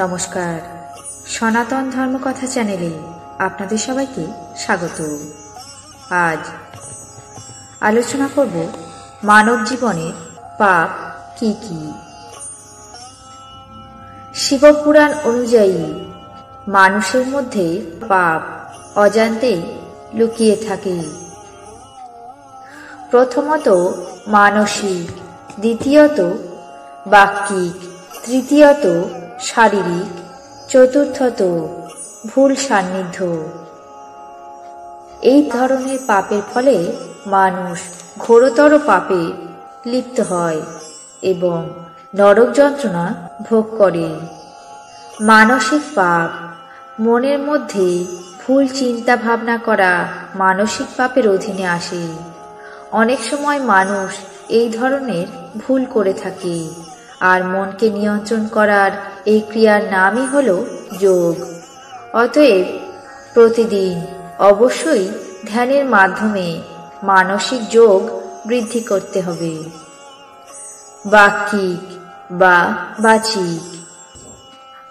নমস্কার, সনাতন ধর্মকথা চ্যানেলে আপনাদের সবাইকে স্বাগত। আজ আলোচনা করব মানব জীবনে পাপ কি কি। শিবপুরাণ অনুযায়ী মানুষের মধ্যে পাপ অজান্তেই লুকিয়ে থাকে। প্রথমত মানসিক, দ্বিতীয়ত বাক্যিক, তৃতীয়ত শারীরিক, চতুর্থত ভুল সান্নিধ্য। এই ধরনের পাপের ফলে মানুষ ঘোরতর পাপে লিপ্ত হয় এবং নরক যন্ত্রণা ভোগ করে। মানসিক পাপ, মনের মধ্যে ভুল চিন্তা ভাবনা করা মানসিক পাপের অধীনে আসে। অনেক সময় মানুষ এই ধরনের ভুল করে থাকে, আর মনকে নিয়ন্ত্রণ করার এই ক্রিয়ার নামই হল যোগ। অতএব প্রতিদিন অবশ্যই ধ্যানের মাধ্যমে মানসিক যোগ বৃদ্ধি করতে হবে। বাক্যিক বা বাচিক,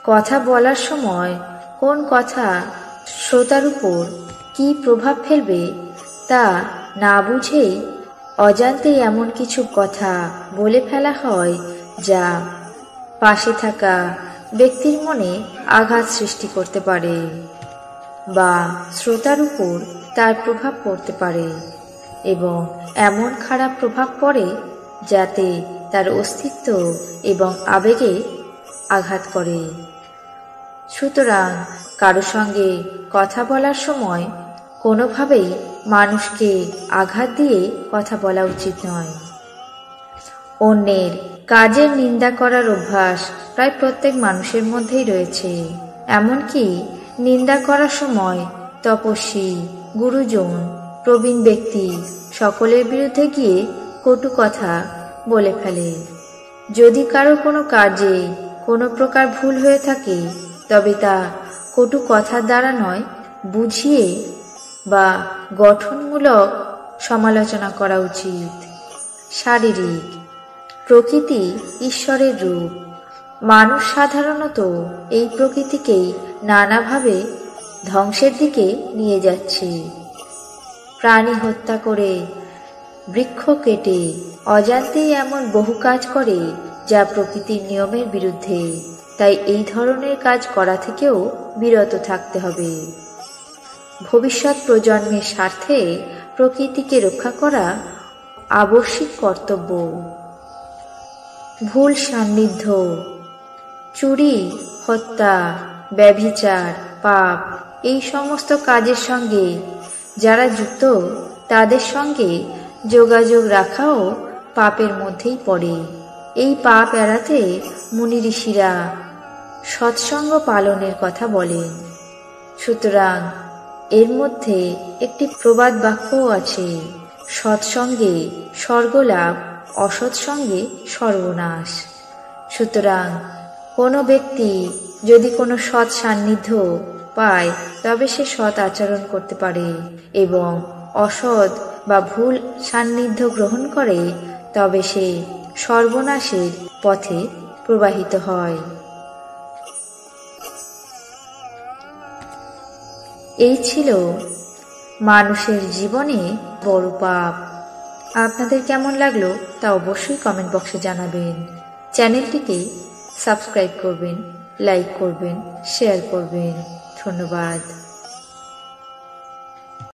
কথা বলার সময় কোন কথা শ্রোতার উপর কি প্রভাব ফেলবে তা না বুঝেই অজান্তেই এমন কিছু কথা বলে ফেলা হয় যা পাশে থাকা ব্যক্তির মনে আঘাত সৃষ্টি করতে পারে বা শ্রোতার উপর তার প্রভাব পড়তে পারে এবং এমন খারাপ প্রভাব পড়ে যাতে তার অস্তিত্ব এবং আবেগে আঘাত করে। সুতরাং কারো সঙ্গে কথা বলার সময় কোনোভাবেই মানুষকে আঘাত দিয়ে কথা বলা উচিত নয়। অন্যের কাজের নিন্দা করার অভ্যাস প্রায় প্রত্যেক মানুষের মধ্যেই রয়েছে। এমনকি নিন্দা করার সময় তপস্বী, গুরুজন, প্রবীণ ব্যক্তি সকলের বিরুদ্ধে গিয়ে কটু কথা বলে ফেলে। যদি কারো কোনো কাজে কোনো প্রকার ভুল হয়ে থাকে তবে তা কটু কথার দ্বারা নয়, বুঝিয়ে বা গঠনমূলক সমালোচনা করা উচিত। শারীরিক, প্রকৃতি ঈশ্বরের রূপ। মানুষ সাধারণত এই প্রকৃতিকেই নানাভাবে ধ্বংসের দিকে নিয়ে যাচ্ছে। প্রাণী হত্যা করে, বৃক্ষ কেটে অজান্তেই এমন বহু কাজ করে যা প্রকৃতির নিয়মের বিরুদ্ধে। তাই এই ধরনের কাজ করা থেকেও বিরত থাকতে হবে। ভবিষ্যৎ প্রজন্মের স্বার্থে প্রকৃতিকে রক্ষা করা আবশ্যিক কর্তব্য। ভুল সান্নিধ্য, চুরি, হত্যা, ব্যভিচার, পাপ এই সমস্ত কাজের সঙ্গে যারা যুক্ত তাদের সঙ্গে যোগাযোগ রাখাও পাপের মধ্যেই পড়ে। এই পাপ এড়াতে মুনি ঋষিরা সৎসঙ্গ পালনের কথা বলেন। সুতরাং এর মধ্যে একটি প্রবাদ বাক্যও আছে, সৎসঙ্গে স্বর্গলাভ, অসৎসঙ্গে সর্বনাশ। সুতরাং কোনো ব্যক্তি যদি কোনো সৎ সান্নিধ্য পায় তবে সে সৎ আচরণ করতে পারে, এবং অসৎ বা ভুল সান্নিধ্য গ্রহণ করে তবে সে সর্বনাশের পথে প্রবাহিত হয়। এই ছিল মানুষের জীবনে বড় পাপ। আপনাদের কেমন লাগলো তা অবশ্যই কমেন্ট বক্সে জানাবেন। চ্যানেলটিকে সাবস্ক্রাইব করবেন, লাইক করবেন, শেয়ার করবেন। ধন্যবাদ।